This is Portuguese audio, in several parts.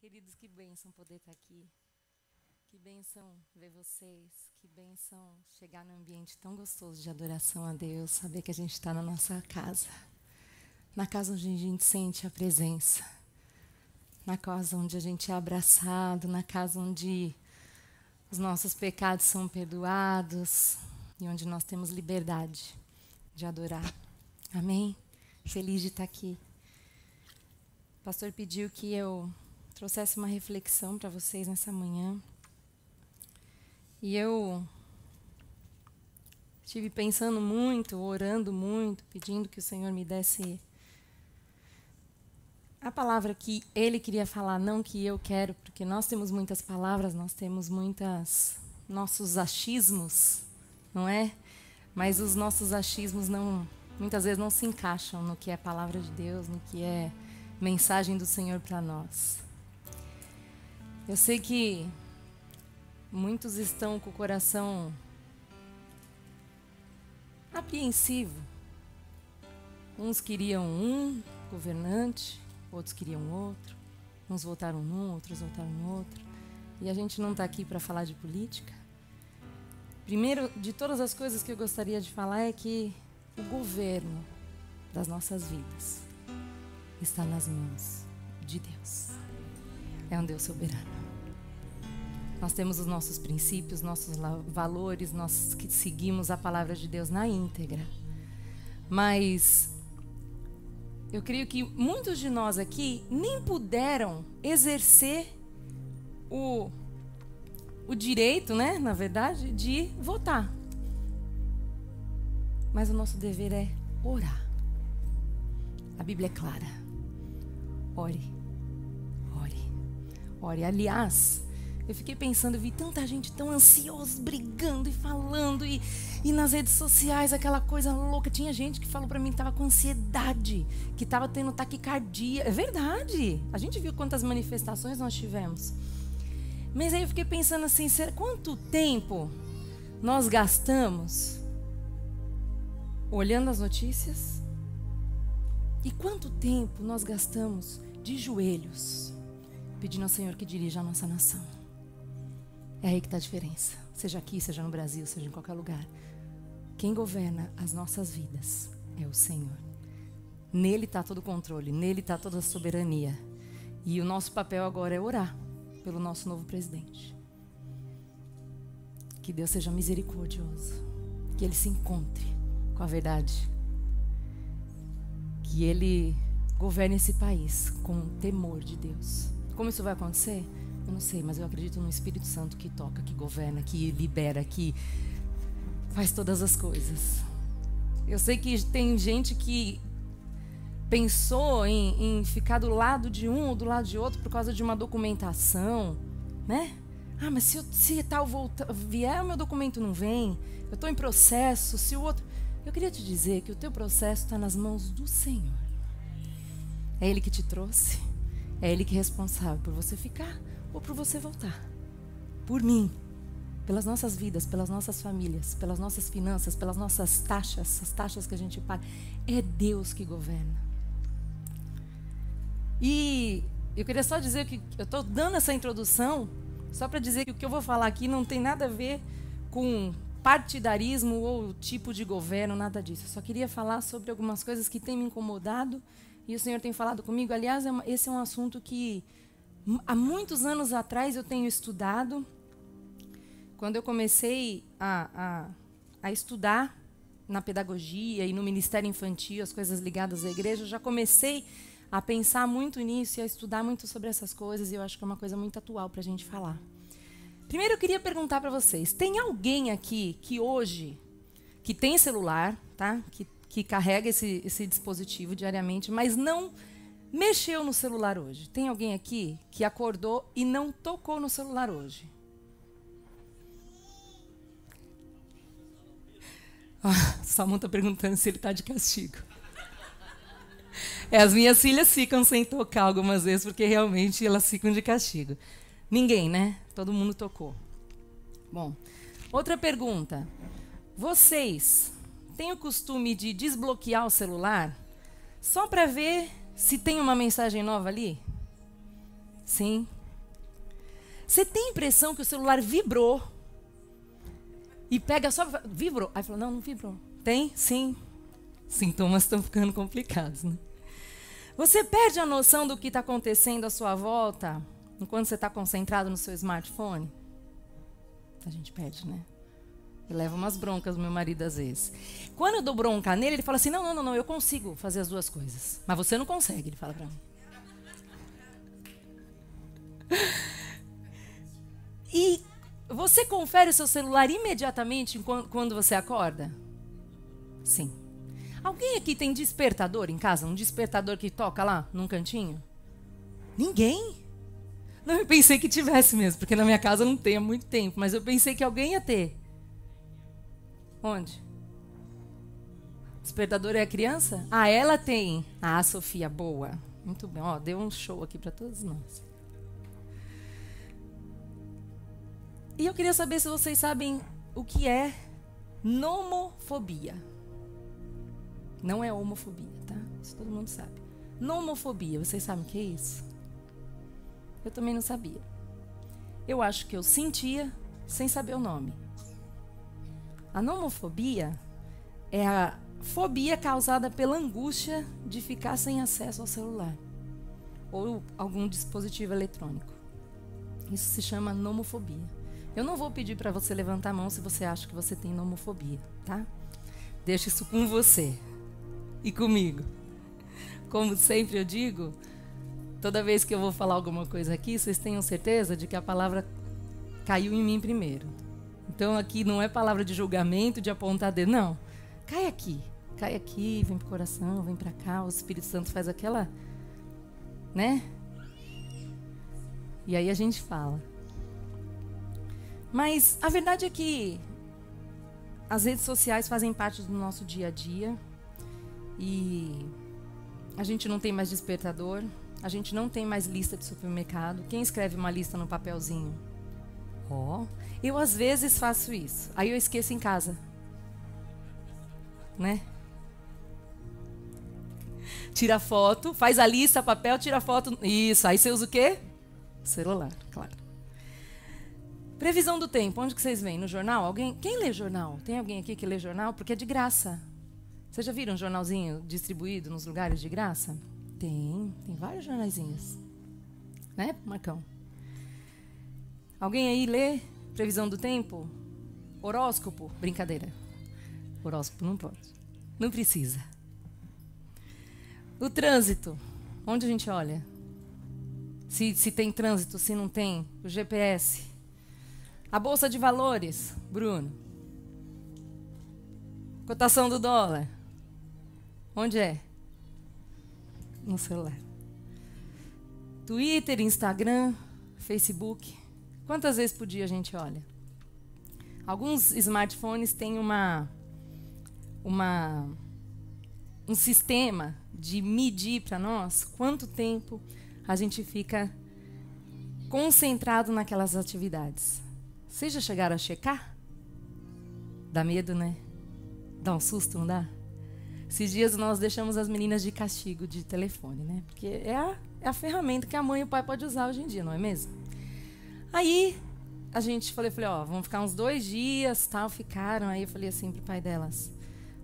Queridos, que bênção poder estar aqui. Que bênção ver vocês. Que bênção chegar num ambiente tão gostoso de adoração a Deus. Saber que a gente está na nossa casa. Na casa onde a gente sente a presença. Na casa onde a gente é abraçado. Na casa onde os nossos pecados são perdoados. E onde nós temos liberdade de adorar. Amém? Feliz de estar aqui. O pastor pediu que eu trouxesse uma reflexão para vocês nessa manhã. E eu estive pensando muito, orando muito, pedindo que o Senhor me desse a palavra que Ele queria falar, não que eu quero, porque nós temos muitas palavras, nós temos nossos achismos, não é? Mas os nossos achismos muitas vezes não se encaixam no que é palavra de Deus, no que é mensagem do Senhor para nós. Eu sei que muitos estão com o coração apreensivo. Uns queriam um governante, outros queriam outro. Uns votaram num, outros votaram no outro. E a gente não está aqui para falar de política. Primeiro, de todas as coisas que eu gostaria de falar é que o governo das nossas vidas está nas mãos de Deus. É um Deus soberano. Nós temos os nossos princípios, nossos valores, nós que seguimos a palavra de Deus na íntegra. Mas eu creio que muitos de nós aqui nem puderam exercer o direito, né, na verdade, de votar. Mas o nosso dever é orar. A Bíblia é clara. Ore, ore, ore. Aliás, eu fiquei pensando, eu vi tanta gente tão ansiosa, brigando e falando, e nas redes sociais, aquela coisa louca. Tinha gente que falou pra mim que estava com ansiedade, que estava tendo taquicardia. É verdade. A gente viu quantas manifestações nós tivemos. Mas aí eu fiquei pensando assim, quanto tempo nós gastamos olhando as notícias? E quanto tempo nós gastamos de joelhos, pedindo ao Senhor que dirija a nossa nação? É aí que está a diferença. Seja aqui, seja no Brasil, seja em qualquer lugar. Quem governa as nossas vidas é o Senhor. Nele está todo o controle, nele está toda a soberania. E o nosso papel agora é orar pelo nosso novo presidente. Que Deus seja misericordioso. Que Ele se encontre com a verdade. Que Ele governe esse país com o temor de Deus. Como isso vai acontecer? Eu não sei, mas eu acredito no Espírito Santo que toca, que governa, que libera, que faz todas as coisas. Eu sei que tem gente que pensou em ficar do lado de um ou do lado de outro por causa de uma documentação, né? Ah, mas se tal vier, o meu documento não vem, eu estou em processo, se o outro... Eu queria te dizer que o teu processo está nas mãos do Senhor. É Ele que te trouxe, é Ele que é responsável por você ficar ou por você voltar. Por mim, pelas nossas vidas, pelas nossas famílias, pelas nossas finanças, pelas nossas taxas, as taxas que a gente paga. É Deus que governa. E eu queria só dizer que eu estou dando essa introdução só para dizer que o que eu vou falar aqui não tem nada a ver com partidarismo ou tipo de governo, nada disso. Eu só queria falar sobre algumas coisas que têm me incomodado e o Senhor tem falado comigo. Aliás, esse é um assunto que há muitos anos atrás eu tenho estudado. Quando eu comecei a estudar na pedagogia e no ministério infantil, as coisas ligadas à igreja, eu já comecei a pensar muito nisso e a estudar muito sobre essas coisas, e eu acho que é uma coisa muito atual para a gente falar. Primeiro eu queria perguntar para vocês, tem alguém aqui que hoje, que tem celular, tá? que carrega esse dispositivo diariamente, mas não mexeu no celular hoje? Tem alguém aqui que acordou e não tocou no celular hoje? Salmão está perguntando se ele está de castigo. As minhas filhas ficam sem tocar algumas vezes, porque realmente elas ficam de castigo. Ninguém, né? Todo mundo tocou. Bom, outra pergunta. Vocês têm o costume de desbloquear o celular só para ver se tem uma mensagem nova ali? Sim. Você tem a impressão que o celular vibrou e pega só... Vibrou. Aí falou, não, não vibrou. Tem? Sim. Sintomas estão ficando complicados, né? Você perde a noção do que está acontecendo à sua volta enquanto você está concentrado no seu smartphone? A gente perde, né? Eu levo umas broncas do meu marido às vezes. Quando eu dou bronca nele, ele fala assim, não, eu consigo fazer as duas coisas. Mas você não consegue, ele fala pra mim. E você confere o seu celular imediatamente quando você acorda? Sim. Alguém aqui tem despertador em casa? Um despertador que toca lá, num cantinho? Ninguém? Não, eu pensei que tivesse mesmo, porque na minha casa não tem há muito tempo, mas eu pensei que alguém ia ter. Onde? Despertador é a criança? Ah, ela tem. Ah, Sofia, boa. Muito bem, ó, deu um show aqui para todos nós. E eu queria saber se vocês sabem o que é nomofobia. Não é homofobia, tá? Isso todo mundo sabe. Nomofobia, vocês sabem o que é isso? Eu também não sabia. Eu acho que eu sentia sem saber o nome. A nomofobia é a fobia causada pela angústia de ficar sem acesso ao celular ou algum dispositivo eletrônico. Isso se chama nomofobia. Eu não vou pedir para você levantar a mão se você acha que você tem nomofobia, tá? Deixa isso com você e comigo. Como sempre eu digo, toda vez que eu vou falar alguma coisa aqui, vocês tenham certeza de que a palavra caiu em mim primeiro. Então aqui não é palavra de julgamento, de apontar dedo, não. Cai aqui, vem pro coração, vem para cá, o Espírito Santo faz aquela, né? E aí a gente fala. Mas a verdade é que as redes sociais fazem parte do nosso dia a dia e a gente não tem mais despertador, a gente não tem mais lista de supermercado. Quem escreve uma lista no papelzinho? Eu às vezes faço isso, aí eu esqueço em casa, né? Tira foto, faz a lista, papel, tira foto, isso, aí você usa o quê? Celular, claro. Previsão do tempo, onde que vocês veem? No jornal? Alguém? Quem lê jornal? Tem alguém aqui que lê jornal? Porque é de graça. Vocês já viram um jornalzinho distribuído nos lugares de graça? Tem vários jornaizinhos. Né, Marcão? Alguém aí lê previsão do tempo? Horóscopo? Brincadeira. Horóscopo não pode. Não precisa. O trânsito. Onde a gente olha? Se tem trânsito, se não tem. O GPS. A Bolsa de Valores. Bruno. Cotação do dólar. Onde é? No celular. Twitter, Instagram, Facebook. Quantas vezes por dia a gente olha? Alguns smartphones têm um sistema de medir para nós quanto tempo a gente fica concentrado naquelas atividades. Vocês já chegaram a checar? Dá medo, né? Dá um susto, não dá? Esses dias nós deixamos as meninas de castigo de telefone, né? Porque é a ferramenta que a mãe e o pai podem usar hoje em dia, não é mesmo? Aí a gente falei, ó, vamos ficar uns 2 dias, tal, ficaram. Aí eu falei assim pro pai delas,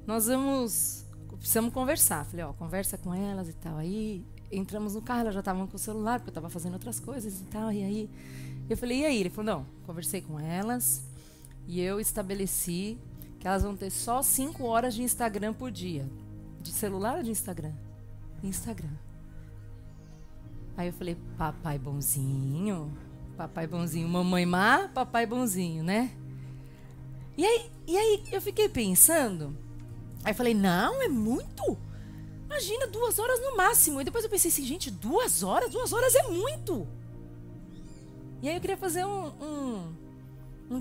precisamos conversar. Falei, ó, conversa com elas e tal. Aí entramos no carro, elas já estavam com o celular, porque eu estava fazendo outras coisas e tal. E aí eu falei, e aí? Ele falou, não, conversei com elas e eu estabeleci que elas vão ter só 5 horas de Instagram por dia. De celular ou de Instagram? Instagram. Aí eu falei, papai bonzinho, mamãe má, papai bonzinho, né? E aí eu fiquei pensando, aí eu falei, não, é muito. Imagina, 2 horas no máximo. E depois eu pensei assim, gente, 2 horas? 2 horas é muito. E aí eu queria fazer um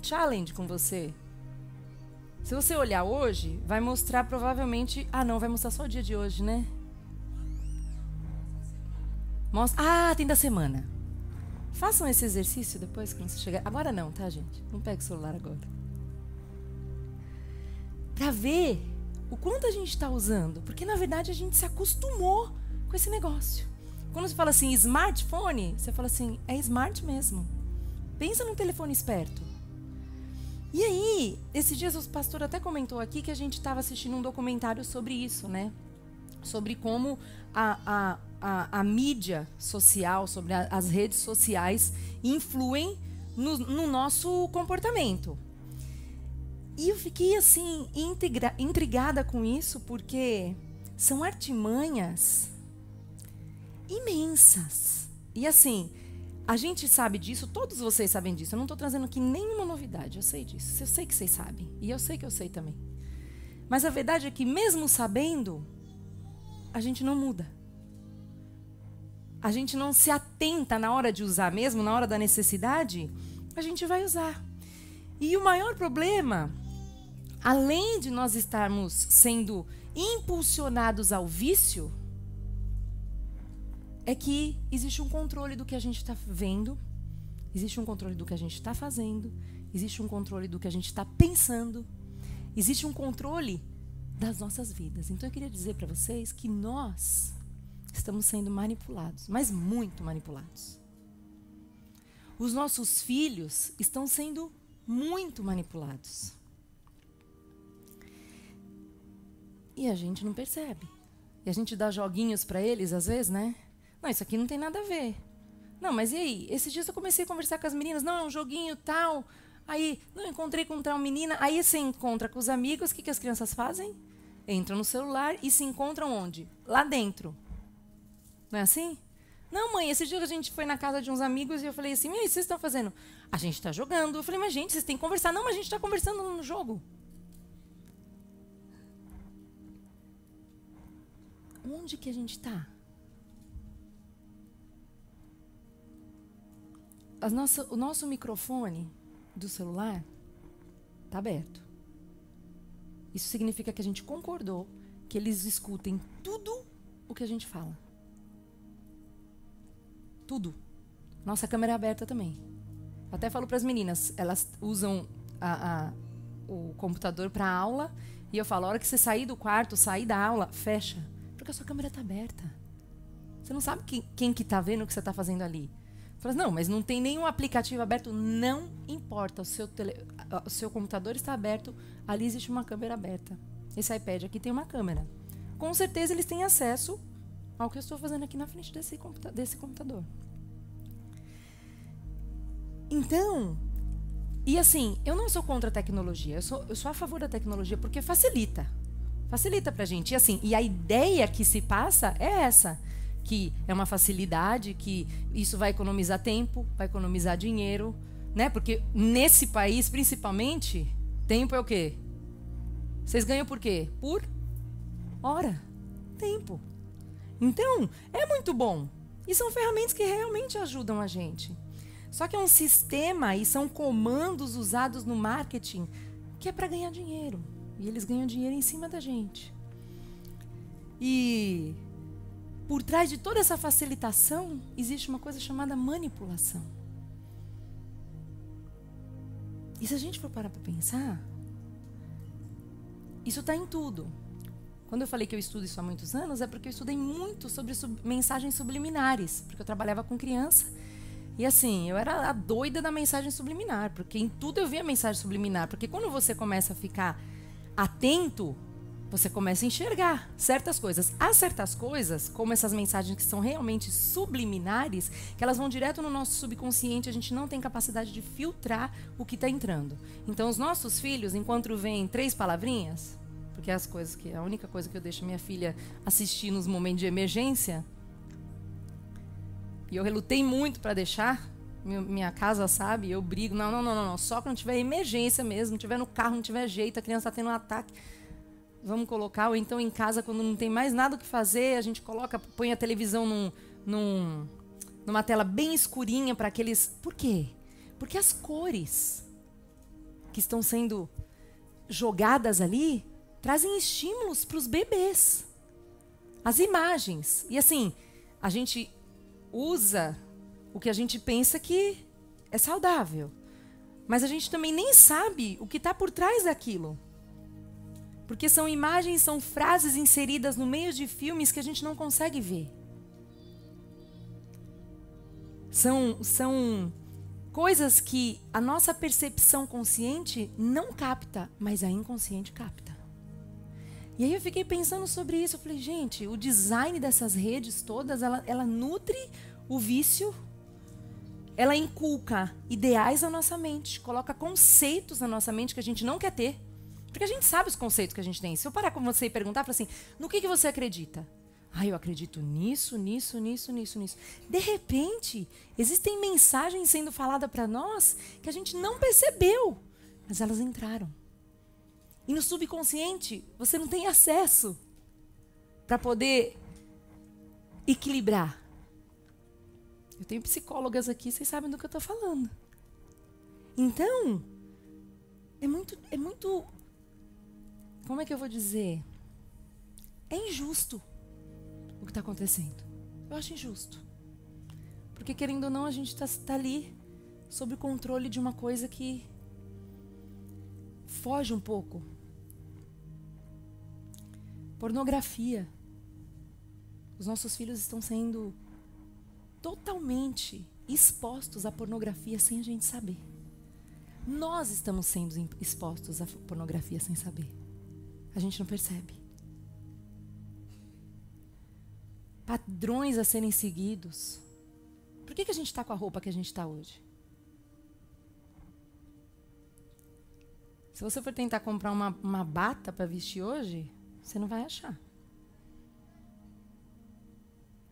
challenge com você. Se você olhar hoje, vai mostrar provavelmente... não, vai mostrar só o dia de hoje, né? Mostra... tem da semana. Façam esse exercício depois quando você chegar. Agora não, tá, gente? Não pega o celular agora. Pra ver o quanto a gente está usando. Porque, na verdade, a gente se acostumou com esse negócio. Quando você fala assim, smartphone, você fala assim, é smart mesmo. Pensa num telefone esperto. E aí, esses dias o pastor até comentou aqui que a gente estava assistindo um documentário sobre isso, né? Sobre como a mídia social, sobre as redes sociais influem no nosso comportamento. E eu fiquei assim, intrigada com isso, porque são artimanhas imensas. E assim, a gente sabe disso, todos vocês sabem disso. Eu não estou trazendo aqui nenhuma novidade, eu sei disso. Eu sei que vocês sabem. E eu sei que eu sei também. Mas a verdade é que mesmo sabendo, a gente não muda. A gente não se atenta na hora de usar mesmo, na hora da necessidade, a gente vai usar. E o maior problema, além de nós estarmos sendo impulsionados ao vício, é que existe um controle do que a gente está vendo, existe um controle do que a gente está fazendo, existe um controle do que a gente está pensando, existe um controle das nossas vidas. Então eu queria dizer para vocês que nós estamos sendo manipulados, mas muito manipulados. Os nossos filhos estão sendo muito manipulados. E a gente não percebe. E a gente dá joguinhos para eles, às vezes, né? Não, isso aqui não tem nada a ver. Não, mas e aí? Esses dias eu comecei a conversar com as meninas. Não, é um joguinho tal. Aí, não, encontrei com tal menina. Aí você encontra com os amigos. O que as crianças fazem? Entram no celular e se encontram onde? Lá dentro. Não é assim? Não, mãe, esse dia a gente foi na casa de uns amigos e eu falei assim, e aí, vocês estão fazendo? A gente está jogando. Eu falei, mas gente, vocês têm que conversar. Não, mas a gente está conversando no jogo. Onde que a gente está? O nosso microfone do celular está aberto. Isso significa que a gente concordou que eles escutem tudo o que a gente fala. Tudo. Nossa câmera é aberta também. Até falo para as meninas, elas usam o computador para aula e eu falo, a hora que você sair do quarto, sair da aula, fecha. Porque a sua câmera está aberta. Você não sabe quem que está vendo o que você está fazendo ali. Fala, não, mas não tem nenhum aplicativo aberto. Não importa, o seu computador está aberto, ali existe uma câmera aberta. Esse iPad aqui tem uma câmera. Com certeza eles têm acesso ao que eu estou fazendo aqui na frente desse computador. Então, e assim, eu não sou contra a tecnologia, eu sou a favor da tecnologia porque facilita. Facilita pra gente. E assim, e a ideia que se passa é essa, que é uma facilidade, que isso vai economizar tempo, vai economizar dinheiro, né? Porque nesse país, principalmente, tempo é o quê? Vocês ganham por quê? Por hora. Tempo. Então, é muito bom. E são ferramentas que realmente ajudam a gente. Só que é um sistema e são comandos usados no marketing que é para ganhar dinheiro. E eles ganham dinheiro em cima da gente. E por trás de toda essa facilitação, existe uma coisa chamada manipulação. E se a gente for parar para pensar, isso está em tudo. Quando eu falei que eu estudo isso há muitos anos, é porque eu estudei muito sobre mensagens subliminares, porque eu trabalhava com criança. E assim, eu era a doida da mensagem subliminar, porque em tudo eu via mensagem subliminar. Porque quando você começa a ficar atento, você começa a enxergar certas coisas. Há certas coisas, como essas mensagens que são realmente subliminares, que elas vão direto no nosso subconsciente, a gente não tem capacidade de filtrar o que está entrando. Então, os nossos filhos, enquanto vêm 3 palavrinhas, porque a única coisa que eu deixo minha filha assistir nos momentos de emergência, e eu relutei muito para deixar, minha casa sabe, eu brigo, não, só quando tiver emergência mesmo, tiver no carro, não tiver jeito, a criança está tendo um ataque, vamos colocar, ou então em casa, quando não tem mais nada o que fazer, a gente põe a televisão numa tela bem escurinha para aqueles... Por quê? Porque as cores que estão sendo jogadas ali trazem estímulos para os bebês. As imagens. E assim, a gente usa o que a gente pensa que é saudável. Mas a gente também nem sabe o que está por trás daquilo. Porque são imagens, são frases inseridas no meio de filmes que a gente não consegue ver. São coisas que a nossa percepção consciente não capta, mas a inconsciente capta. E aí eu fiquei pensando sobre isso. Eu falei, gente, o design dessas redes todas, ela nutre o vício, ela inculca ideais na nossa mente, coloca conceitos na nossa mente que a gente não quer ter. Porque a gente sabe os conceitos que a gente tem. Se eu parar com você e perguntar, falo assim, no que você acredita? Ah, eu acredito nisso. De repente, existem mensagens sendo faladas para nós que a gente não percebeu, mas elas entraram. E no subconsciente, você não tem acesso para poder equilibrar. Eu tenho psicólogas aqui, vocês sabem do que eu estou falando. Então, é muito, como é que eu vou dizer? É injusto o que está acontecendo. Eu acho injusto. Porque, querendo ou não, a gente está ali sob o controle de uma coisa que foge um pouco. Pornografia. Os nossos filhos estão sendo totalmente expostos à pornografia sem a gente saber. Nós estamos sendo expostos à pornografia sem saber. A gente não percebe. Padrões a serem seguidos. Por que a gente está com a roupa que a gente está hoje? Se você for tentar comprar uma bata para vestir hoje, você não vai achar.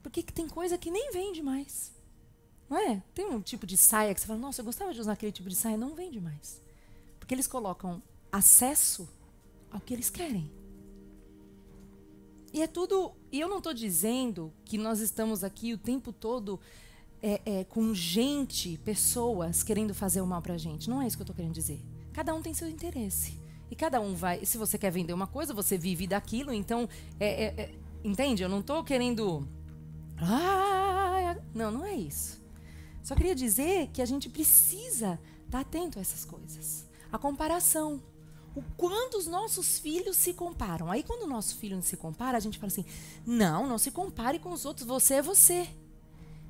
Porque tem coisa que nem vende mais. Não é? Tem um tipo de saia que você fala, nossa, eu gostava de usar aquele tipo de saia. Não vende mais. Porque eles colocam acesso ao que eles querem. E é tudo... E eu não estou dizendo que nós estamos aqui o tempo todo com gente, pessoas querendo fazer o mal pra gente. Não é isso que eu estou querendo dizer. Cada um tem seu interesse. E cada um vai... Se você quer vender uma coisa, você vive daquilo. Então, entende? Eu não estou querendo... Não é isso. Só queria dizer que a gente precisa estar atento a essas coisas. A comparação. O quanto os nossos filhos se comparam. Aí, quando o nosso filho se compara, a gente fala assim, não se compare com os outros, você é você.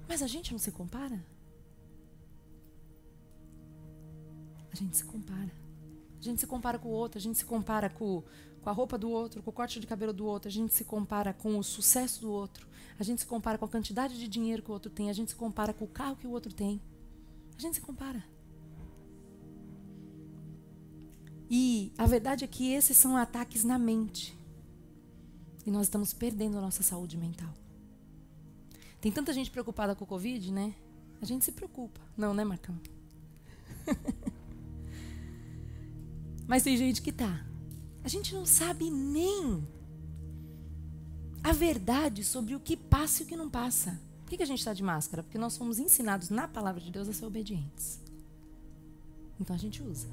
Mas a gente não se compara? A gente se compara. A gente se compara com o outro, a gente se compara com a roupa do outro, com o corte de cabelo do outro, a gente se compara com o sucesso do outro, a gente se compara com a quantidade de dinheiro que o outro tem, a gente se compara com o carro que o outro tem. A gente se compara. E a verdade é que esses são ataques na mente. E nós estamos perdendo a nossa saúde mental. Tem tanta gente preocupada com o Covid, né? A gente se preocupa. Não, né, Marcão? Mas tem gente que tá. A gente não sabe nem a verdade sobre o que passa e o que não passa. Por que a gente está de máscara? Porque nós fomos ensinados na palavra de Deus a ser obedientes. Então a gente usa.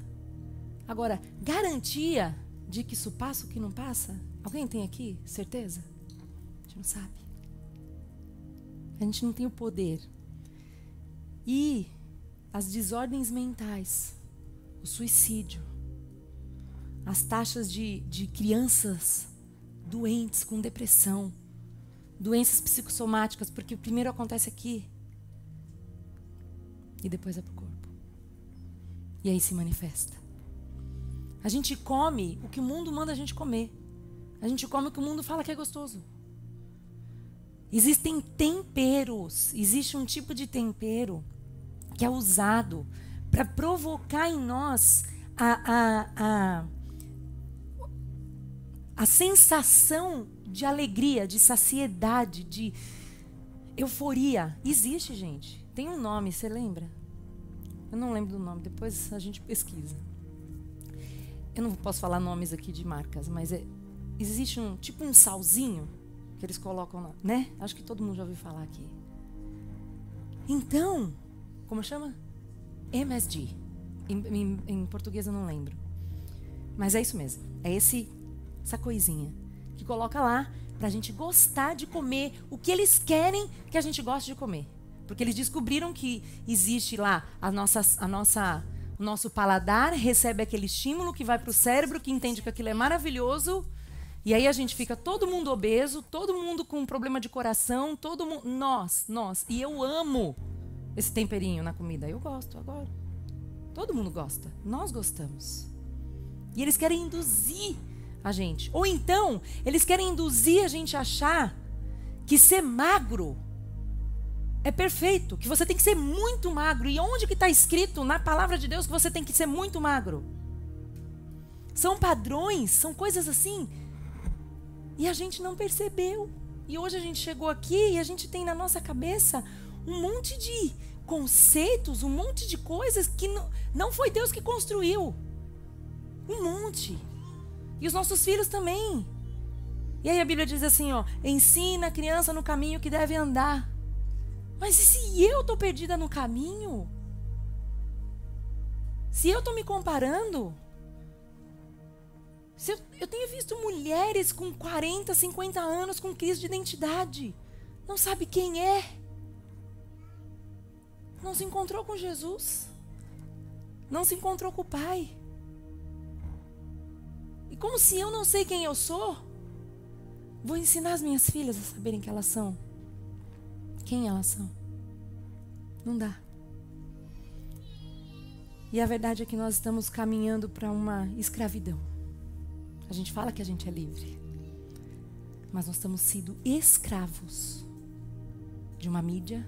Agora, garantia de que isso passa ou que não passa? Alguém tem aqui certeza? A gente não sabe. A gente não tem o poder. E as desordens mentais, o suicídio, as taxas de crianças doentes com depressão, doenças psicossomáticas, porque o primeiro acontece aqui e depois é pro corpo. E aí se manifesta. A gente come o que o mundo manda a gente comer. A gente come o que o mundo fala que é gostoso. Existem temperos, existe um tipo de tempero que é usado para provocar em nós a sensação de alegria, de saciedade, de euforia. Existe, gente. Tem um nome, você lembra? Eu não lembro do nome, depois a gente pesquisa. Eu não posso falar nomes aqui de marcas, mas existe um salzinho que eles colocam lá, né? Acho que todo mundo já ouviu falar aqui. Então, como chama? MSG. Em português eu não lembro. Mas é isso mesmo. É essa coisinha que coloca lá pra gente gostar de comer o que eles querem que a gente goste de comer. Porque eles descobriram que existe lá o nosso paladar recebe aquele estímulo que vai pro cérebro, que entende que aquilo é maravilhoso. E aí a gente fica todo mundo obeso, todo mundo com problema de coração, todo mundo... Nós. E eu amo esse temperinho na comida? Eu gosto, agora. Todo mundo gosta. Nós gostamos. E eles querem induzir a gente. Ou então, eles querem induzir a gente a achar que ser magro é perfeito, que você tem que ser muito magro. E onde que está escrito na palavra de Deus que você tem que ser muito magro? São padrões, são coisas assim. E a gente não percebeu. E hoje a gente chegou aqui e a gente tem na nossa cabeça um monte de conceitos, um monte de coisas que não foi Deus que construiu. Um monte. E os nossos filhos também. E aí a Bíblia diz assim, ó, ensina a criança no caminho que deve andar. Mas e se eu estou perdida no caminho? Se eu estou me comparando? Se eu tenho visto mulheres com 40, 50 anos com crise de identidade. Não sabe quem é. Não se encontrou com Jesus. Não se encontrou com o Pai. E como se eu não sei quem eu sou, vou ensinar as minhas filhas a saberem quem elas são. Quem elas são? Não dá. E a verdade é que nós estamos caminhando para uma escravidão. A gente fala que a gente é livre, mas nós estamos sendo escravos de uma mídia,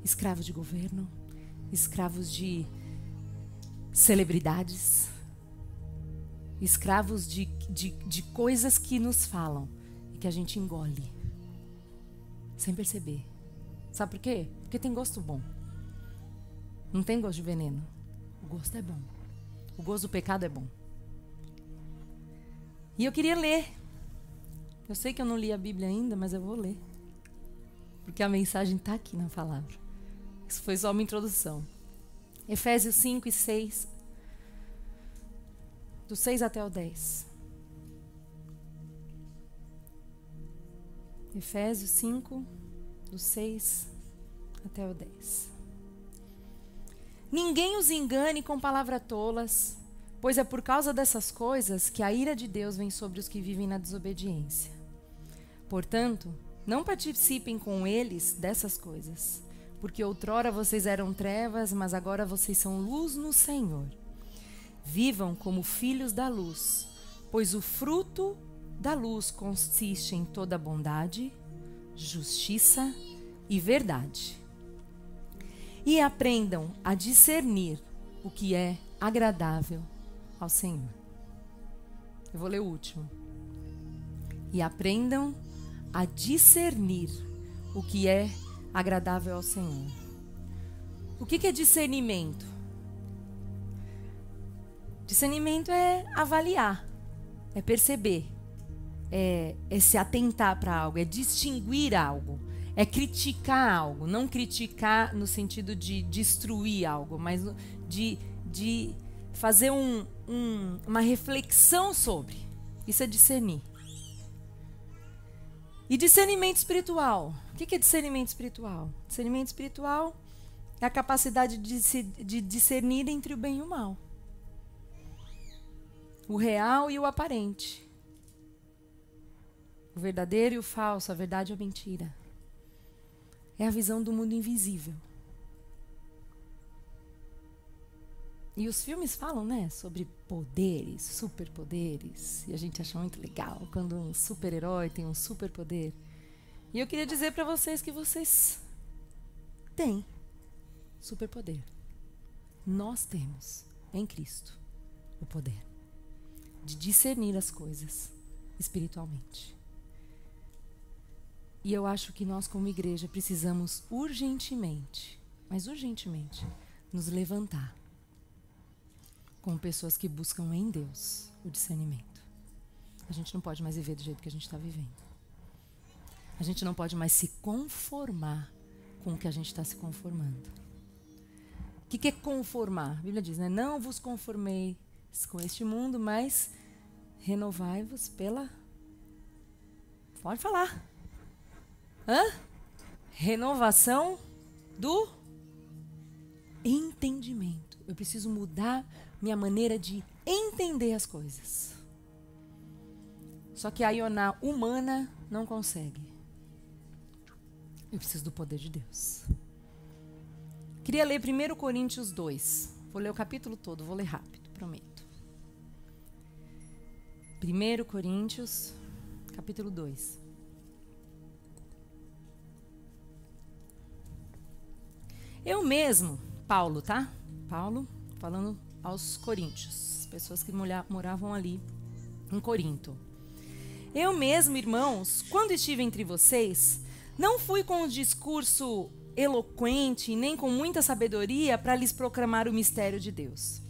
escravos de governo, escravos de celebridades, escravos de coisas que nos falam e que a gente engole sem perceber. Sabe por quê? Porque tem gosto bom. Não tem gosto de veneno. O gosto é bom. O gosto do pecado é bom. E eu queria ler. Eu sei que eu não li a Bíblia ainda, mas eu vou ler. Porque a mensagem está aqui na palavra. Isso foi só uma introdução. Efésios 5 e 6. Do 6 até o 10. Efésios 5, do 6 até o 10. Ninguém os engane com palavras tolas, pois é por causa dessas coisas que a ira de Deus vem sobre os que vivem na desobediência. Portanto, não participem com eles dessas coisas, porque outrora vocês eram trevas, mas agora vocês são luz no Senhor. Vivam como filhos da luz, pois o fruto da luz consiste em toda bondade, justiça e verdade. E aprendam a discernir o que é agradável ao Senhor. Eu vou ler o último. E aprendam a discernir o que é agradável ao Senhor. O que é discernimento? Discernimento é avaliar, é perceber, é se atentar para algo, é distinguir algo, é criticar algo. Não criticar no sentido de destruir algo, mas de fazer uma reflexão sobre. Isso é discernir. E discernimento espiritual. O que é discernimento espiritual? Discernimento espiritual é a capacidade de discernir entre o bem e o mal. O real e o aparente. O verdadeiro e o falso, a verdade e a mentira. É a visão do mundo invisível. E os filmes falam, né, sobre poderes, superpoderes. E a gente acha muito legal quando um super-herói tem um superpoder. E eu queria dizer para vocês que vocês têm superpoder. Nós temos em Cristo o poder de discernir as coisas espiritualmente. E eu acho que nós, como igreja, precisamos urgentemente, mas urgentemente, nos levantar como pessoas que buscam em Deus o discernimento. A gente não pode mais viver do jeito que a gente está vivendo. A gente não pode mais se conformar com o que a gente está se conformando. O que é conformar? A Bíblia diz, né? Não vos conformeis com este mundo, mas renovai-vos pela... Pode falar. Renovação do entendimento. Eu preciso mudar minha maneira de entender as coisas. Só que a ioná humana não consegue. Eu preciso do poder de Deus. Queria ler 1 Coríntios 2. Vou ler o capítulo todo, vou ler rápido, prometo. 1 Coríntios, capítulo 2. Eu mesmo, Paulo, tá? Paulo falando aos coríntios, pessoas que moravam ali em Corinto. Eu mesmo, irmãos, quando estive entre vocês, não fui com um discurso eloquente, nem com muita sabedoria para lhes proclamar o mistério de Deus.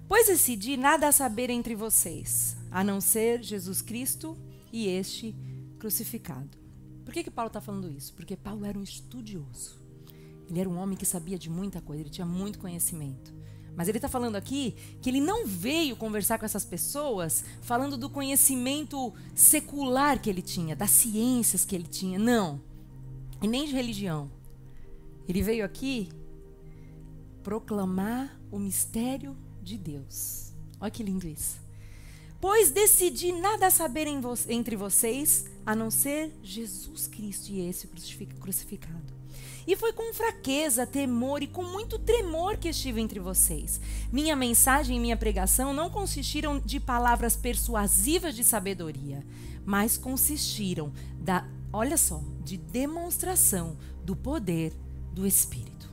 Pois decidi nada a saber entre vocês, a não ser Jesus Cristo e este crucificado. Por que Paulo está falando isso? Porque Paulo era um estudioso. Ele era um homem que sabia de muita coisa, ele tinha muito conhecimento. Mas ele está falando aqui que ele não veio conversar com essas pessoas falando do conhecimento secular que ele tinha, das ciências que ele tinha, não. E nem de religião. Ele veio aqui proclamar o mistério de Deus. Olha que lindo isso. Pois decidi nada saber entre vocês, a não ser Jesus Cristo e esse crucificado. E foi com fraqueza, temor e com muito tremor que estive entre vocês. Minha mensagem e minha pregação não consistiram de palavras persuasivas de sabedoria, mas consistiram olha só, de demonstração do poder do Espírito.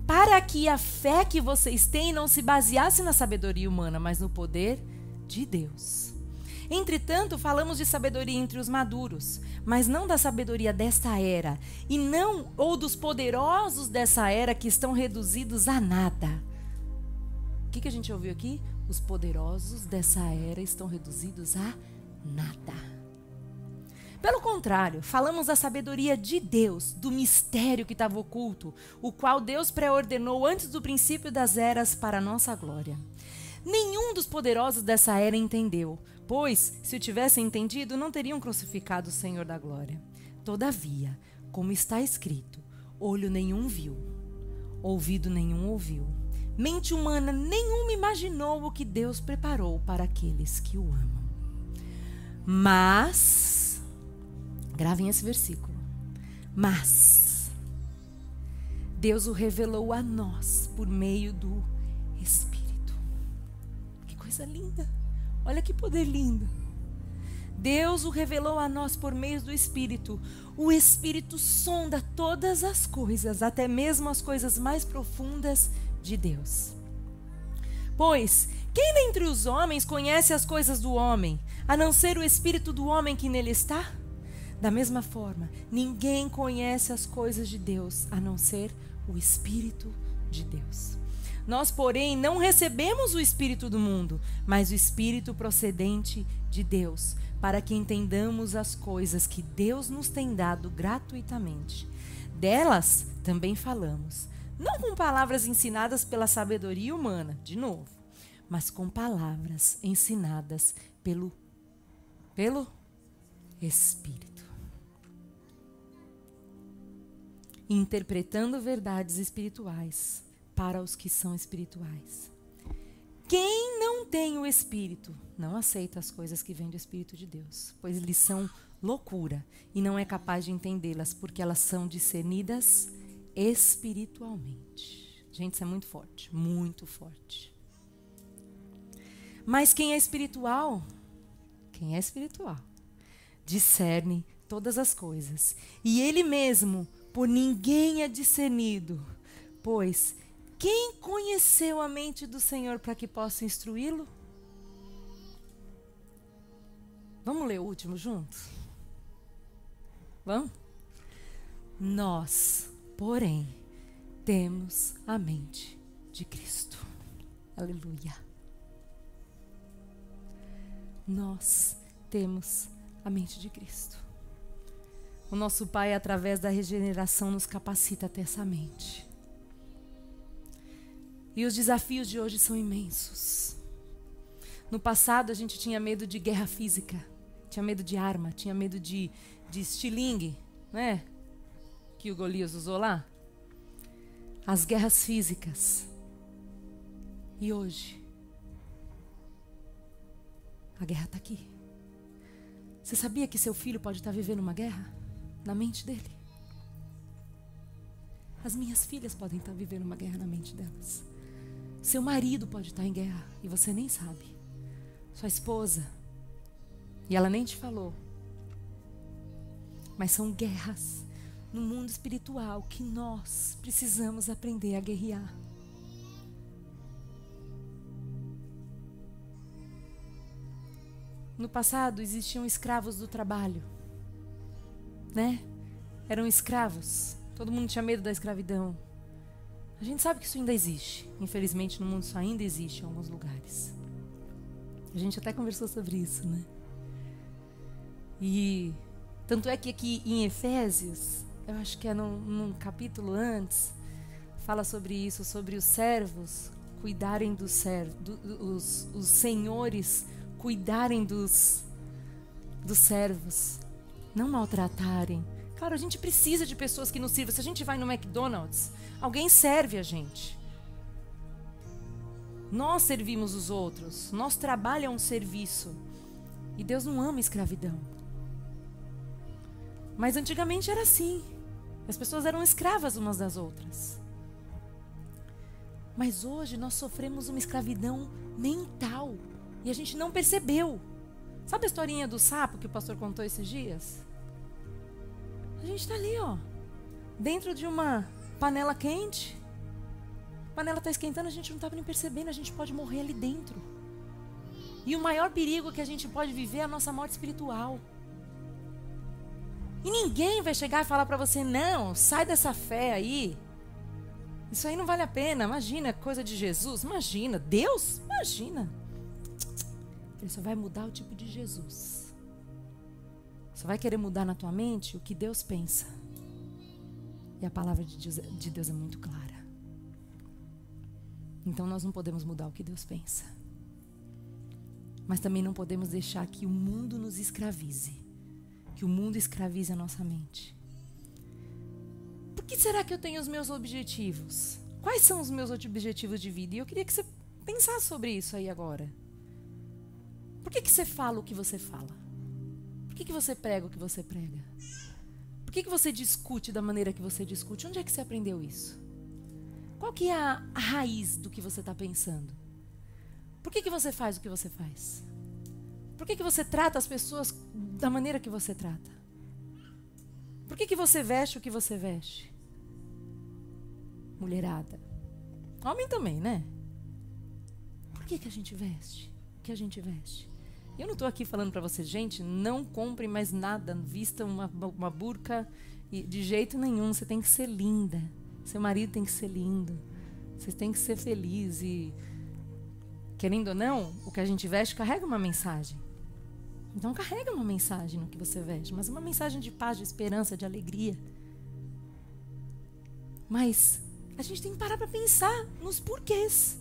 Para que a fé que vocês têm não se baseasse na sabedoria humana, mas no poder de Deus. Entretanto, falamos de sabedoria entre os maduros, mas não da sabedoria desta era, e não ou dos poderosos dessa era que estão reduzidos a nada. O que a gente ouviu aqui? Os poderosos dessa era estão reduzidos a nada. Pelo contrário, falamos da sabedoria de Deus, do mistério que estava oculto, o qual Deus pré-ordenou antes do princípio das eras para a nossa glória. Nenhum dos poderosos dessa era entendeu, pois, se o tivessem entendido, não teriam crucificado o Senhor da glória. Todavia, como está escrito, olho nenhum viu, ouvido nenhum ouviu, mente humana nenhuma imaginou o que Deus preparou para aqueles que o amam. Mas, gravem esse versículo, mas Deus o revelou a nós por meio do Espírito. Que coisa linda! Olha que poder lindo. Deus o revelou a nós por meio do Espírito. O Espírito sonda todas as coisas, até mesmo as coisas mais profundas de Deus. Pois, quem dentre os homens conhece as coisas do homem, a não ser o Espírito do homem que nele está? Da mesma forma, ninguém conhece as coisas de Deus, a não ser o Espírito de Deus. Nós, porém, não recebemos o Espírito do mundo, mas o Espírito procedente de Deus, para que entendamos as coisas que Deus nos tem dado gratuitamente. Delas também falamos, não com palavras ensinadas pela sabedoria humana, de novo, mas com palavras ensinadas pelo Espírito. Interpretando verdades espirituais para os que são espirituais. Quem não tem o Espírito não aceita as coisas que vêm do Espírito de Deus, pois lhes são loucura e não é capaz de entendê-las, porque elas são discernidas espiritualmente. Gente, isso é muito forte, muito forte. Mas quem é espiritual, discerne todas as coisas, e ele mesmo por ninguém é discernido, pois quem conheceu a mente do Senhor para que possa instruí-lo? Vamos ler o último juntos? Vamos? Nós, porém, temos a mente de Cristo. Aleluia. Nós temos a mente de Cristo. O nosso Pai, através da regeneração, nos capacita a ter essa mente. E os desafios de hoje são imensos. No passado, a gente tinha medo de guerra física, tinha medo de arma, tinha medo de estilingue, né? Que o Golias usou lá. As guerras físicas. E hoje, a guerra está aqui. Você sabia que seu filho pode estar vivendo uma guerra? Na mente dele. As minhas filhas podem estar vivendo uma guerra na mente delas. Seu marido pode estar em guerra e você nem sabe. Sua esposa, e ela nem te falou. Mas são guerras no mundo espiritual que nós precisamos aprender a guerrear. No passado existiam escravos do trabalho, né? Eram escravos. Todo mundo tinha medo da escravidão. A gente sabe que isso ainda existe. Infelizmente no mundo isso ainda existe em alguns lugares. A gente até conversou sobre isso, né? E tanto é que aqui em Efésios, eu acho que é num capítulo antes, fala sobre isso, sobre os servos cuidarem dos servos, os senhores cuidarem dos servos, não maltratarem. Claro, a gente precisa de pessoas que nos sirvam. Se a gente vai no McDonald's, alguém serve a gente. Nós servimos os outros. Nosso trabalho é um serviço. E Deus não ama escravidão. Mas antigamente era assim. As pessoas eram escravas umas das outras. Mas hoje nós sofremos uma escravidão mental. E a gente não percebeu. Sabe a historinha do sapo que o pastor contou esses dias? A gente está ali, ó, dentro de uma panela quente. A panela está esquentando, a gente não está nem percebendo, a gente pode morrer ali dentro. E o maior perigo que a gente pode viver é a nossa morte espiritual. E ninguém vai chegar e falar para você, não, sai dessa fé aí. Isso aí não vale a pena, imagina, coisa de Jesus, imagina, Deus, imagina. Ele só vai mudar o tipo de Jesus. Só vai querer mudar na tua mente o que Deus pensa. E a palavra de Deus é muito clara. Então nós não podemos mudar o que Deus pensa. Mas também não podemos deixar que o mundo nos escravize. Que o mundo escravize a nossa mente. Por que será que eu tenho os meus objetivos? Quais são os meus objetivos de vida? E eu queria que você pensasse sobre isso aí agora. Por que você fala o que você fala? Por que você prega o que você prega? Por que você discute da maneira que você discute? Onde é que você aprendeu isso? Qual que é a raiz do que você está pensando? Por que você faz o que você faz? Por que você trata as pessoas da maneira que você trata? Por que você veste o que você veste? Mulherada. Homem também, né? Por que a gente veste o que a gente veste? Eu não estou aqui falando para vocês, gente, não compre mais nada, vista uma burca, de jeito nenhum, você tem que ser linda, seu marido tem que ser lindo, vocês têm que ser felizes e, querendo ou não, o que a gente veste carrega uma mensagem. Então carrega uma mensagem no que você veste, mas uma mensagem de paz, de esperança, de alegria. Mas a gente tem que parar para pensar nos porquês.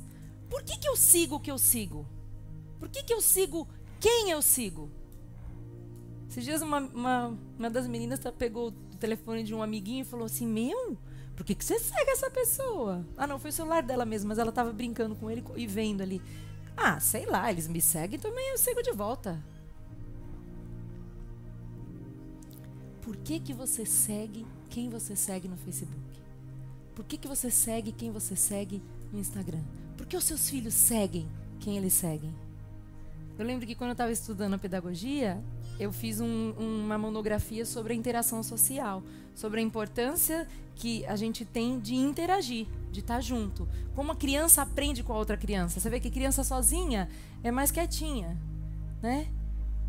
Por que eu sigo o que eu sigo? Por que eu sigo quem eu sigo? Esses dias uma das meninas pegou o telefone de um amiguinho e falou assim, por que você segue essa pessoa? Ah, não, foi o celular dela mesmo, mas ela estava brincando com ele e vendo ali. Ah, sei lá, eles me seguem, também eu sigo de volta. Por que você segue quem você segue no Facebook? Por que você segue quem você segue no Instagram? Por que os seus filhos seguem quem eles seguem? Eu lembro que quando eu estava estudando a pedagogia, eu fiz uma monografia sobre a interação social, sobre a importância que a gente tem de interagir, de estar junto. Como a criança aprende com a outra criança. Você vê que criança sozinha é mais quietinha, né?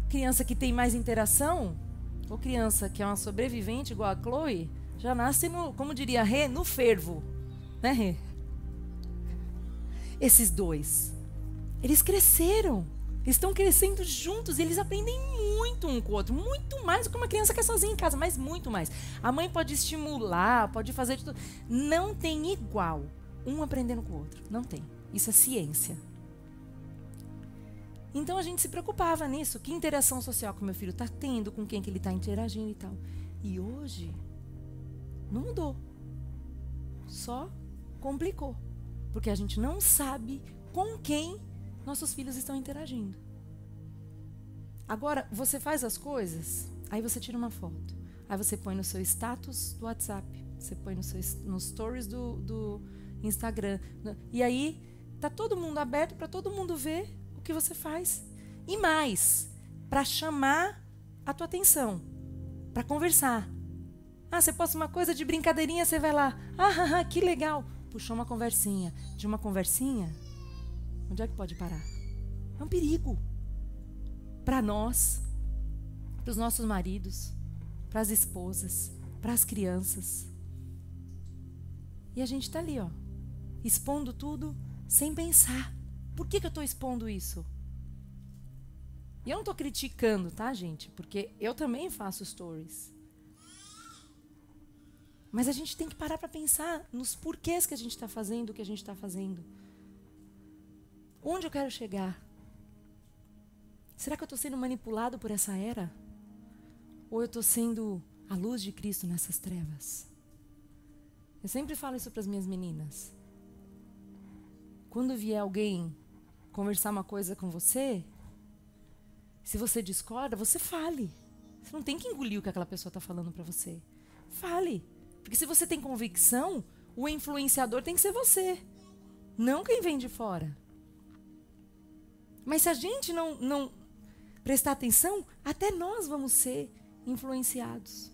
Criança que tem mais interação, ou criança que é uma sobrevivente igual a Chloe, já nasce, como diria a Rê, no fervo, né, Rê? Esses dois, eles cresceram. Eles estão crescendo juntos e eles aprendem muito um com o outro. Muito mais do que uma criança que é sozinha em casa, mas muito mais. A mãe pode estimular, pode fazer de tudo. Não tem igual um aprendendo com o outro. Não tem. Isso é ciência. Então a gente se preocupava nisso. Que interação social que o meu filho está tendo, com quem que ele está interagindo e tal. E hoje, não mudou. Só complicou. Porque a gente não sabe com quem nossos filhos estão interagindo. Agora, você faz as coisas, aí você tira uma foto. Aí você põe no seu status do WhatsApp, você põe nos stories do Instagram. E aí tá todo mundo aberto para todo mundo ver o que você faz. E mais, para chamar a tua atenção, para conversar. Você posta uma coisa de brincadeirinha, você vai lá. Que legal. Puxou uma conversinha. De uma conversinha, onde é que pode parar? É um perigo. Para nós, para os nossos maridos, para as esposas, para as crianças. E a gente está ali, expondo tudo sem pensar. Por que eu estou expondo isso? E eu não estou criticando, tá, gente? Porque eu também faço stories. Mas a gente tem que parar para pensar nos porquês que a gente está fazendo o que a gente está fazendo. Onde eu quero chegar? Será que eu estou sendo manipulado por essa era? Ou eu estou sendo a luz de Cristo nessas trevas? Eu sempre falo isso para as minhas meninas. Quando vier alguém conversar uma coisa com você, se você discorda, você fale. Você não tem que engolir o que aquela pessoa está falando para você. Fale. Porque se você tem convicção, o influenciador tem que ser você, não quem vem de fora. Mas se a gente não prestar atenção, até nós vamos ser influenciados.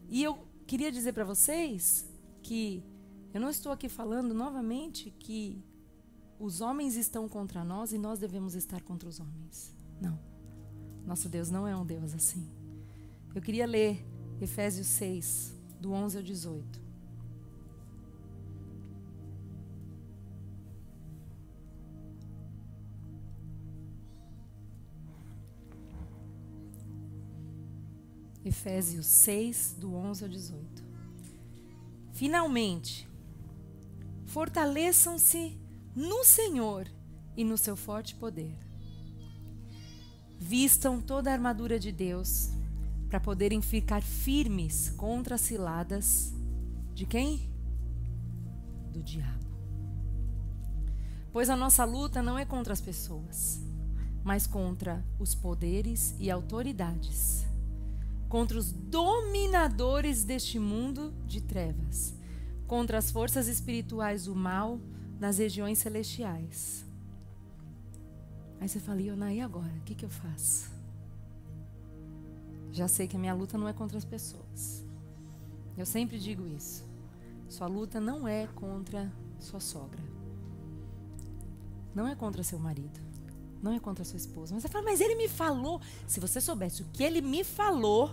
E eu queria dizer para vocês que eu não estou aqui falando novamente que os homens estão contra nós e nós devemos estar contra os homens. Não. Nosso Deus não é um Deus assim. Eu queria ler Efésios 6, do 11 ao 18. Efésios 6, do 11 ao 18. Finalmente, fortaleçam-se no Senhor e no seu forte poder. Vistam toda a armadura de Deus para poderem ficar firmes contra as ciladas de quem? Do diabo. Pois a nossa luta não é contra as pessoas, mas contra os poderes e autoridades, contra os dominadores deste mundo de trevas, contra as forças espirituais do mal nas regiões celestiais. Aí você fala, Iona, e agora? O que eu faço? Já sei que a minha luta não é contra as pessoas. Eu sempre digo isso. Sua luta não é contra sua sogra. Não é contra seu marido. Não é contra sua esposa. Mas você fala, mas ele me falou. Se você soubesse o que ele me falou,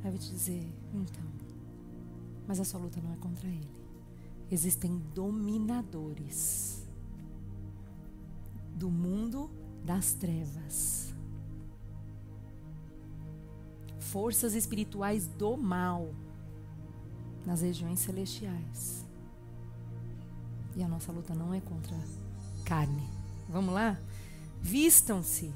aí eu vou te dizer, então. Mas a sua luta não é contra ele. Existem dominadores do mundo das trevas. Forças espirituais do mal nas regiões celestiais. E a nossa luta não é contra carne. Vamos lá? Vistam-se.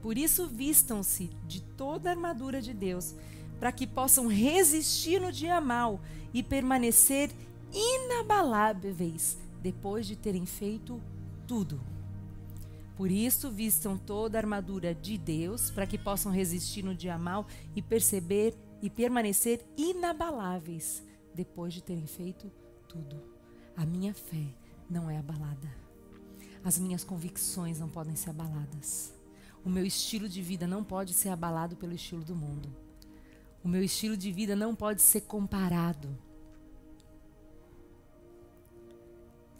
Por isso vistam-se de toda a armadura de Deus, para que possam resistir no dia mau e permanecer inabaláveis depois de terem feito tudo. Por isso, vistam toda a armadura de Deus, para que possam resistir no dia mau e permanecer inabaláveis, depois de terem feito tudo. A minha fé não é abalada. As minhas convicções não podem ser abaladas. O meu estilo de vida não pode ser abalado pelo estilo do mundo. O meu estilo de vida não pode ser comparado.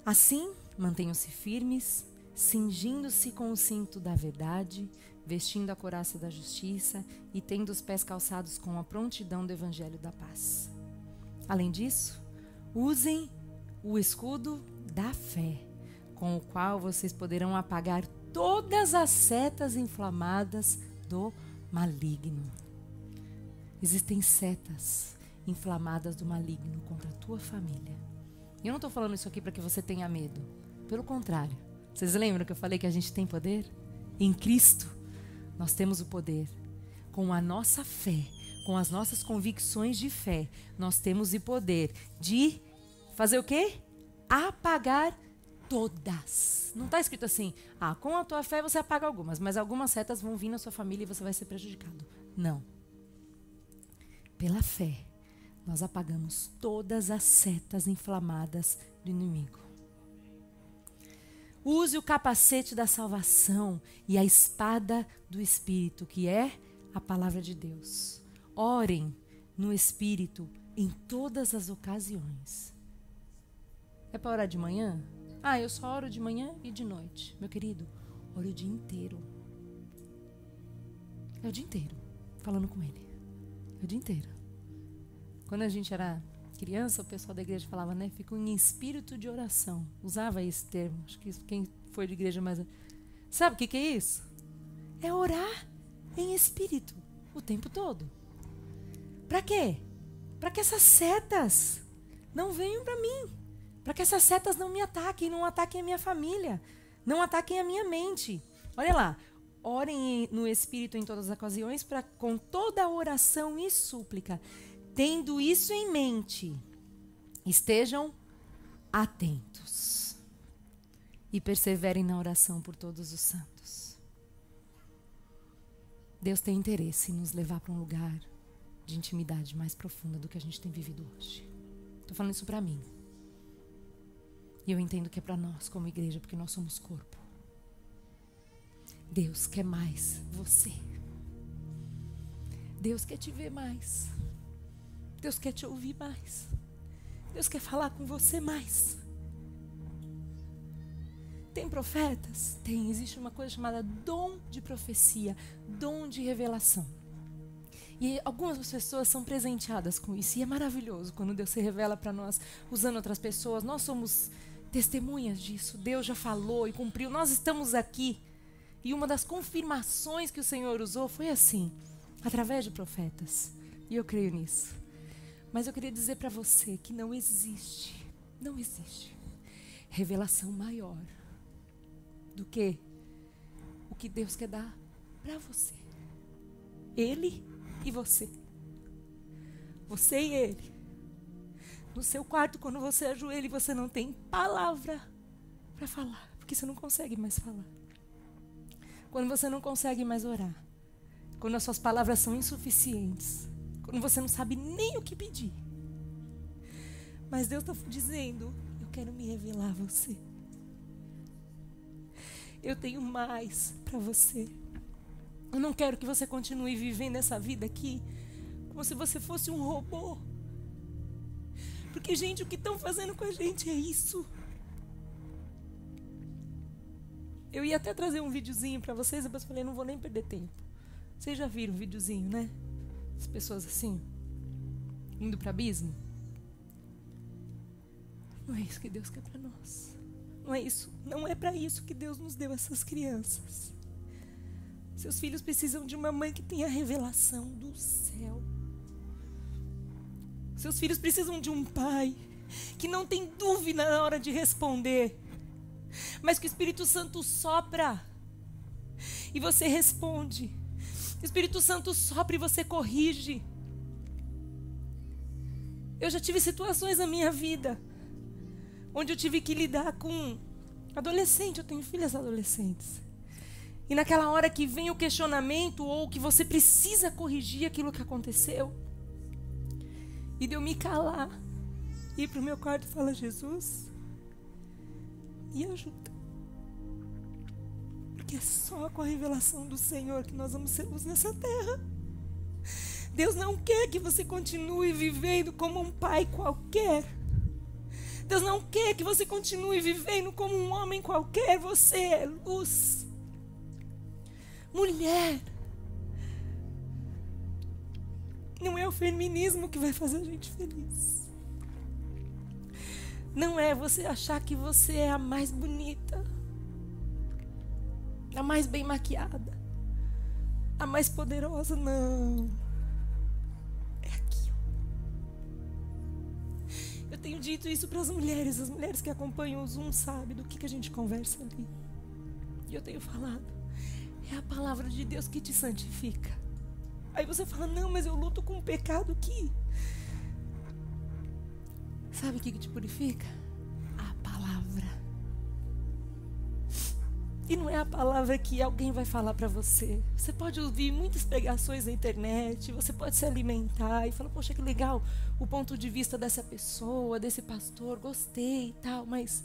Assim, mantenham-se firmes, cingindo-se com o cinto da verdade, vestindo a couraça da justiça e tendo os pés calçados com a prontidão do evangelho da paz. Além disso, usem o escudo da fé, com o qual vocês poderão apagar todas as setas inflamadas do maligno. Existem setas inflamadas do maligno contra a tua família. E eu não estou falando isso aqui para que você tenha medo. Pelo contrário. Vocês lembram que eu falei que a gente tem poder? Em Cristo, nós temos o poder. Com a nossa fé, com as nossas convicções de fé, nós temos o poder de fazer o quê? Apagar todas. Não está escrito assim, com a tua fé você apaga algumas, mas algumas setas vão vir na sua família e você vai ser prejudicado. Não. Pela fé, nós apagamos todas as setas inflamadas do inimigo. Use o capacete da salvação e a espada do Espírito, que é a palavra de Deus. Orem no Espírito em todas as ocasiões. É para orar de manhã? Eu só oro de manhã e de noite. Meu querido, ore o dia inteiro. É o dia inteiro, falando com Ele. É o dia inteiro. Quando a gente era criança, o pessoal da igreja falava, né? Fico em espírito de oração. Usava esse termo. Acho que quem foi de igreja mais... Sabe o que é isso? É orar em espírito o tempo todo. Para quê? Para que essas setas não venham para mim. Para que essas setas não me ataquem, não ataquem a minha família, não ataquem a minha mente. Olha lá. Orem no Espírito em todas as ocasiões, para com toda a oração e súplica, tendo isso em mente, estejam atentos e perseverem na oração por todos os santos. Deus tem interesse em nos levar para um lugar de intimidade mais profunda do que a gente tem vivido hoje. Estou falando isso para mim. E eu entendo que é para nós como igreja, porque nós somos corpo. Deus quer mais você. Deus quer te ver mais. Deus quer te ouvir mais. Deus quer falar com você mais. Tem profetas? Tem. Existe uma coisa chamada dom de profecia, dom de revelação. E algumas pessoas são presenteadas com isso. E é maravilhoso quando Deus se revela para nós usando outras pessoas. Nós somos testemunhas disso. Deus já falou e cumpriu. Nós estamos aqui. E uma das confirmações que o Senhor usou foi assim, através de profetas. E eu creio nisso. Mas eu queria dizer para você que não existe revelação maior do que o que Deus quer dar para você. Ele e você. Você e Ele. No seu quarto, quando você ajoelha e você não tem palavra para falar, porque você não consegue mais falar. Quando você não consegue mais orar. Quando as suas palavras são insuficientes. Quando você não sabe nem o que pedir. Mas Deus está dizendo, eu quero me revelar a você. Eu tenho mais para você. Eu não quero que você continue vivendo essa vida aqui como se você fosse um robô. Porque, gente, o que estão fazendo com a gente é isso. Eu ia até trazer um videozinho para vocês, depois falei, não vou nem perder tempo. Vocês já viram o videozinho, né? As pessoas assim, indo para abismo. Não é isso que Deus quer para nós. Não é isso. Não é para isso que Deus nos deu essas crianças. Seus filhos precisam de uma mãe que tenha revelação do céu. Seus filhos precisam de um pai que não tem dúvida na hora de responder, mas que o Espírito Santo sopra e você responde. O Espírito Santo sopra e você corrige. Eu já tive situações na minha vida onde eu tive que lidar com adolescente. Eu tenho filhas adolescentes. E naquela hora que vem o questionamento ou que você precisa corrigir aquilo que aconteceu, e de eu me calar, ir para o meu quarto e falar, Jesus, me ajuda. Porque é só com a revelação do Senhor que nós vamos ser luz nessa terra. Deus não quer que você continue vivendo como um pai qualquer. Deus não quer que você continue vivendo como um homem qualquer. Você é luz. Mulher. Não é o feminismo que vai fazer a gente feliz. Não é você achar que você é a mais bonita, a mais bem maquiada, a mais poderosa. Não. É aqui. Eu tenho dito isso para as mulheres que acompanham o Zoom sabem do que a gente conversa ali. E eu tenho falado, é a palavra de Deus que te santifica. Aí você fala, não, mas eu luto com um pecado que... Sabe o que te purifica? A palavra. E não é a palavra que alguém vai falar para você. Você pode ouvir muitas pregações na internet, você pode se alimentar e falar, poxa, que legal o ponto de vista dessa pessoa, desse pastor, gostei e tal, mas...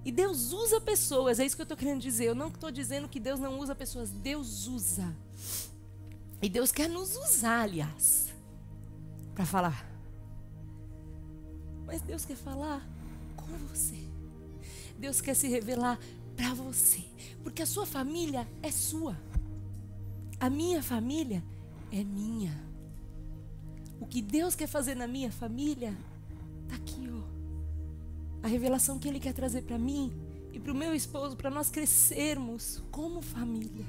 E Deus usa pessoas, é isso que eu estou querendo dizer. Eu não estou dizendo que Deus não usa pessoas, Deus usa. E Deus quer nos usar, aliás, para falar. Mas Deus quer falar com você. Deus quer se revelar para você, porque a sua família é sua. A minha família é minha. O que Deus quer fazer na minha família está aqui, ó. A revelação que Ele quer trazer para mim e para o meu esposo, para nós crescermos como família.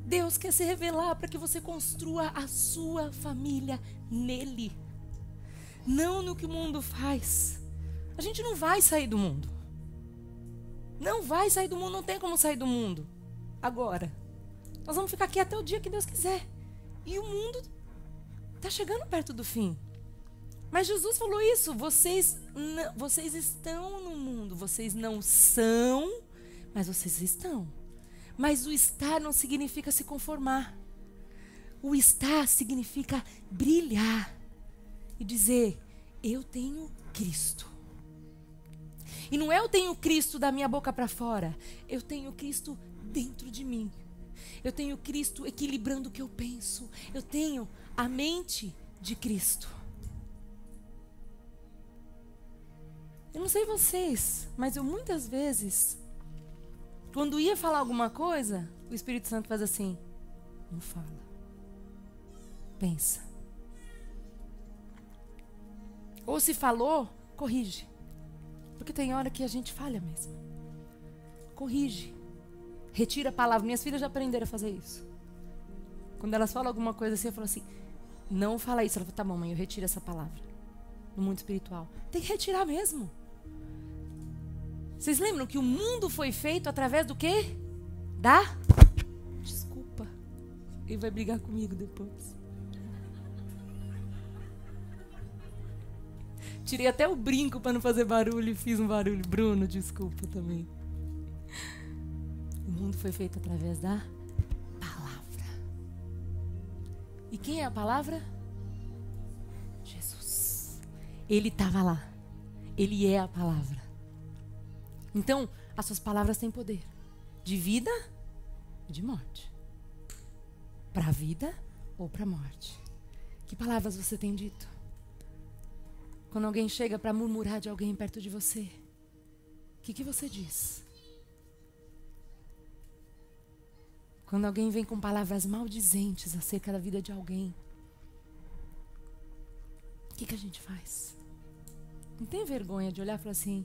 Deus quer se revelar para que você construa a sua família nele, não no que o mundo faz. A gente não vai sair do mundo. Não vai sair do mundo, não tem como sair do mundo. Agora, nós vamos ficar aqui até o dia que Deus quiser. E o mundo está chegando perto do fim. Mas Jesus falou isso, vocês estão no mundo, vocês não são, mas vocês estão. Mas o estar não significa se conformar. O estar significa brilhar e dizer, eu tenho Cristo. E não é eu tenho Cristo da minha boca para fora, eu tenho Cristo dentro de mim. Eu tenho Cristo equilibrando o que eu penso. Eu tenho a mente de Cristo. Eu não sei vocês, mas eu muitas vezes, quando ia falar alguma coisa, o Espírito Santo faz assim, não fala, pensa. Ou se falou, corrige. Porque tem hora que a gente falha mesmo. Corrige. Retira a palavra. Minhas filhas já aprenderam a fazer isso. Quando elas falam alguma coisa assim, eu falo assim, não fala isso. Ela fala, tá bom, mãe, eu retiro essa palavra. No mundo espiritual. Tem que retirar mesmo. Vocês lembram que o mundo foi feito através do quê? Desculpa. Ele vai brigar comigo depois. Tirei até o brinco para não fazer barulho e fiz um barulho. Bruno, desculpa também. O mundo foi feito através da palavra. E quem é a palavra? Jesus. Ele estava lá. Ele é a palavra. Então, as suas palavras têm poder de vida e de morte. Para a vida ou para a morte. Que palavras você tem dito? Quando alguém chega para murmurar de alguém perto de você, o que você diz? Quando alguém vem com palavras maldizentes acerca da vida de alguém, o que a gente faz? Não tem vergonha de olhar e falar assim,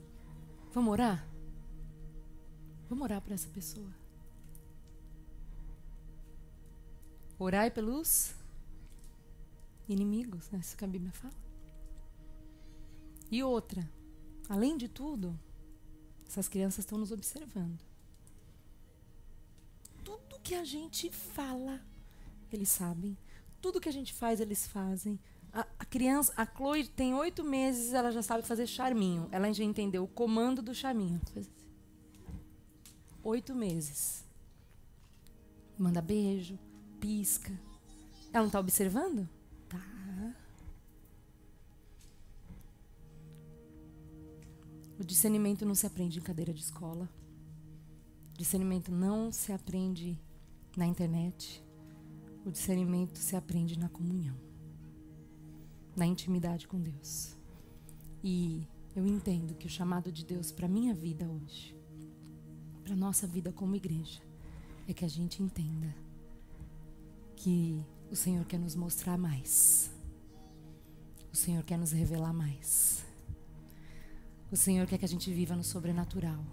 vamos orar? Vamos orar por essa pessoa. Orai pelos inimigos, né? Isso que a Bíblia fala. E outra, além de tudo, essas crianças estão nos observando. Tudo que a gente fala, eles sabem. Tudo que a gente faz, eles fazem. A criança, a Chloe tem 8 meses, ela já sabe fazer charminho. Ela já entendeu o comando do charminho. 8 meses. Manda beijo, pisca. Ela não está observando? Tá. O discernimento não se aprende em cadeira de escola. O discernimento não se aprende na internet. O discernimento se aprende na comunhão, na intimidade com Deus. E eu entendo que o chamado de Deus para a minha vida hoje, para a nossa vida como igreja, é que a gente entenda que o Senhor quer nos mostrar mais. O Senhor quer nos revelar mais. O Senhor quer que a gente viva no sobrenatural.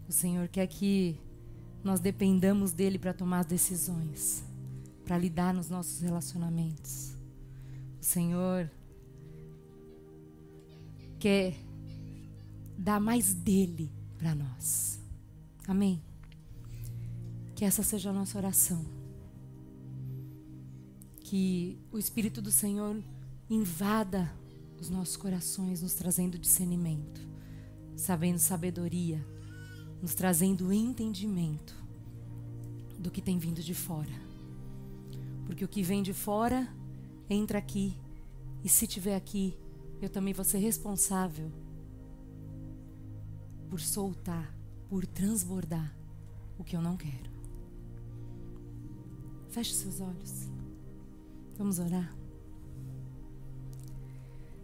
O Senhor quer que nós dependamos dEle para tomar as decisões, para lidar nos nossos relacionamentos. O Senhor quer dar mais dEle para nós. Amém? Que essa seja a nossa oração. Que o Espírito do Senhor invada os nossos corações, nos trazendo discernimento sabendo sabedoria, nos trazendo entendimento do que tem vindo de fora. Porque o que vem de fora entra aqui, e se estiver aqui, eu também vou ser responsável por soltar, por transbordar o que eu não quero. Feche seus olhos. Vamos orar.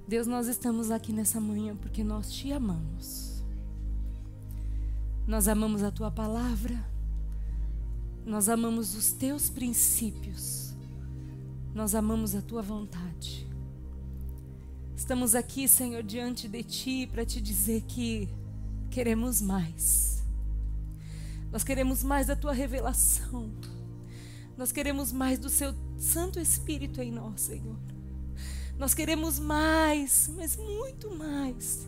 Deus, nós estamos aqui nessa manhã porque nós te amamos. Nós amamos a tua palavra. Nós amamos os teus princípios. Nós amamos a tua vontade. Estamos aqui, Senhor, diante de ti para te dizer que queremos mais. Nós queremos mais da tua revelação. Nós queremos mais do seu Santo Espírito em nós, Senhor. Nós queremos mais, mas muito mais,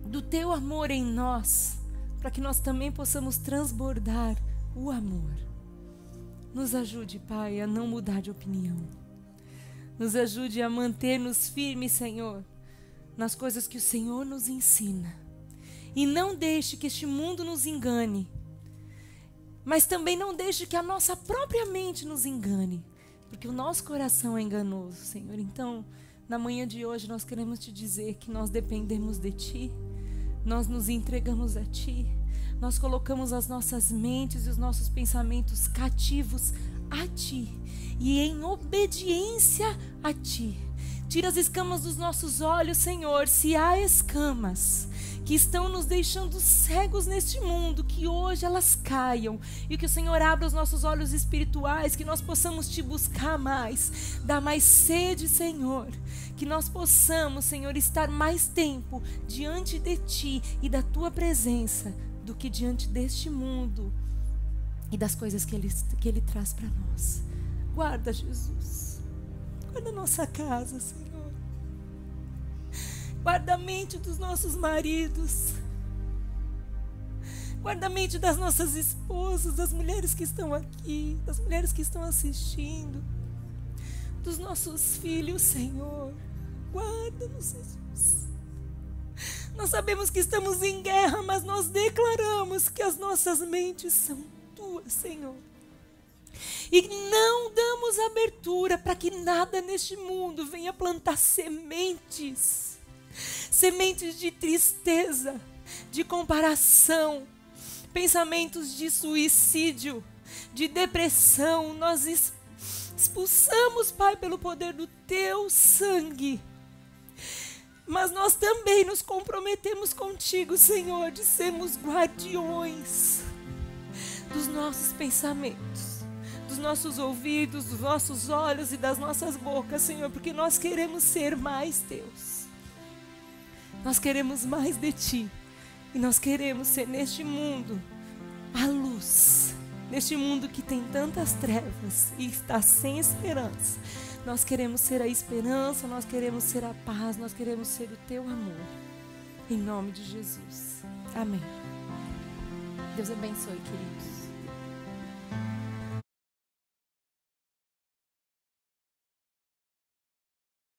do teu amor em nós, para que nós também possamos transbordar o amor. Nos ajude, Pai, a não mudar de opinião. Nos ajude a manter-nos firmes, Senhor, nas coisas que o Senhor nos ensina. E não deixe que este mundo nos engane, mas também não deixe que a nossa própria mente nos engane, porque o nosso coração é enganoso, Senhor. Então, na manhã de hoje, nós queremos te dizer que nós dependemos de Ti, nós nos entregamos a Ti, nós colocamos as nossas mentes e os nossos pensamentos cativos a Ti, e em obediência a Ti. Tira as escamas dos nossos olhos, Senhor, se há escamas que estão nos deixando cegos neste mundo, que hoje elas caiam, e que o Senhor abra os nossos olhos espirituais, que nós possamos te buscar mais, dar mais sede, Senhor, que nós possamos, Senhor, estar mais tempo diante de Ti e da Tua presença, do que diante deste mundo e das coisas que Ele traz para nós. Guarda, Jesus, guarda a nossa casa, Senhor. Guarda a mente dos nossos maridos. Guarda a mente das nossas esposas, das mulheres que estão aqui, das mulheres que estão assistindo, dos nossos filhos, Senhor. Guarda-nos, Jesus. Nós sabemos que estamos em guerra, mas nós declaramos que as nossas mentes são Tuas, Senhor. E não damos abertura para que nada neste mundo venha plantar sementes de tristeza, de comparação, pensamentos de suicídio, de depressão. Nós expulsamos, Pai, pelo poder do Teu sangue. Mas nós também nos comprometemos contigo, Senhor, de sermos guardiões dos nossos pensamentos, dos nossos ouvidos, dos nossos olhos e das nossas bocas, Senhor, porque nós queremos ser mais Teus. Nós queremos mais de Ti. E nós queremos ser neste mundo a luz. Neste mundo que tem tantas trevas e está sem esperança. Nós queremos ser a esperança, nós queremos ser a paz, nós queremos ser o Teu amor. Em nome de Jesus. Amém. Deus abençoe, queridos.